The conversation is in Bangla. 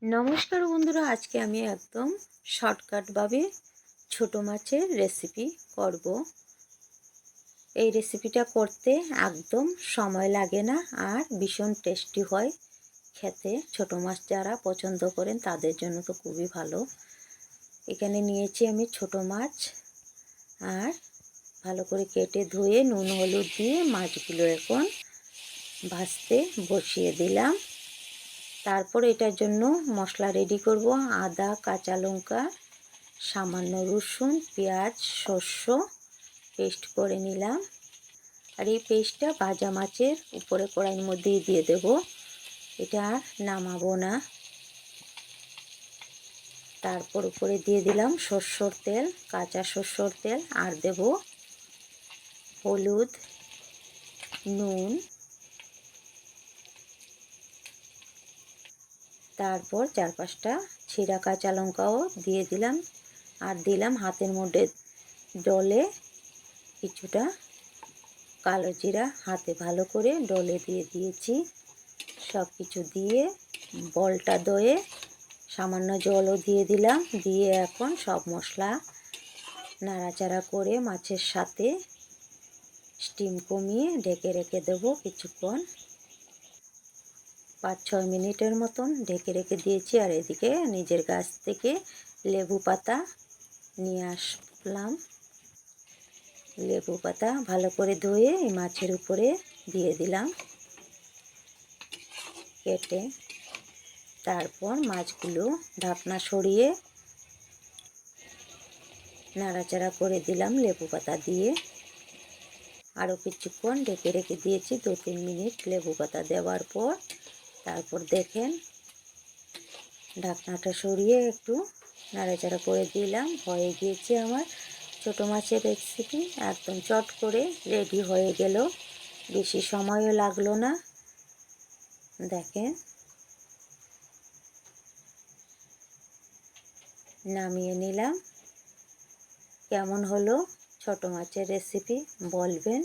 নমস্কার বন্ধুরা, আজকে আমি একদম শর্টকাটভাবে ছোট মাছের রেসিপি করব। এই রেসিপিটা করতে একদম সময় লাগে না আর ভীষণ টেস্টি হয় খেতে। ছোট মাছ যারা পছন্দ করেন তাদের জন্য তো খুবই ভালো। এখানে নিয়েছি আমি ছোট মাছ আর ভালো করে কেটে ধুয়ে নুন হলুদ দিয়ে মাছগুলো এখন ভাজতে বসিয়ে দিলাম। তারপর এটার জন্য মশলা রেডি করব। আদা, কাঁচা লঙ্কা, সামান্য রসুন, পেঁয়াজ, শস্য পেস্ট করে নিলাম। আর এই পেস্টটা ভাজা মাছের উপরে কড়াইয়ের মধ্যেই দিয়ে দেব, এটা আর নামাবো না। তারপর উপরে দিয়ে দিলাম সরষের তেল, কাঁচা সরষের তেল, আর দেব হলুদ, নুন, তারপর 4-5টা ছিঁড়া কাঁচা লঙ্কাও দিয়ে দিলাম। আর দিলাম হাতের মধ্যে ডলে কিছুটা কালো জিরা, হাতে ভালো করে ডলে দিয়ে দিয়েছি। সব কিছু দিয়ে বলটা দয়ে সামান্য জলও দিয়ে দিলাম। দিয়ে এখন সব মশলা নাড়াচাড়া করে মাছের সাথে স্টিম কমিয়ে ঢেকে রেখে দেবো কিছুক্ষণ, 5-6 মিনিটের মতন ঢেকে রেখে দিয়েছি। আর এদিকে নিজের গাছ থেকে লেবু পাতা নিয়ে আসলাম। লেবু পাতা ভালো করে ধুয়ে এই মাছের উপরে দিয়ে দিলাম কেটে। তারপর মাছগুলো ঢাকনা সরিয়ে নাড়াচাড়া করে দিলাম লেবু পাতা দিয়ে। আরও কিছুক্ষণ ঢেকে রেখে দিয়েছি 2-3 মিনিট লেবু পাতা দেওয়ার পর। তারপর দেখেন ঢাকনাটা সরিয়ে একটু নাড়াচাড়া করে দিলাম। হয়ে গিয়েছে আমার ছোটো মাছের রেসিপি, একদম চট করে রেডি হয়ে গেল, বেশি সময়ও লাগলো না। দেখেন নামিয়ে নিলাম। কেমন হলো ছোটো মাছের রেসিপি বলবেন।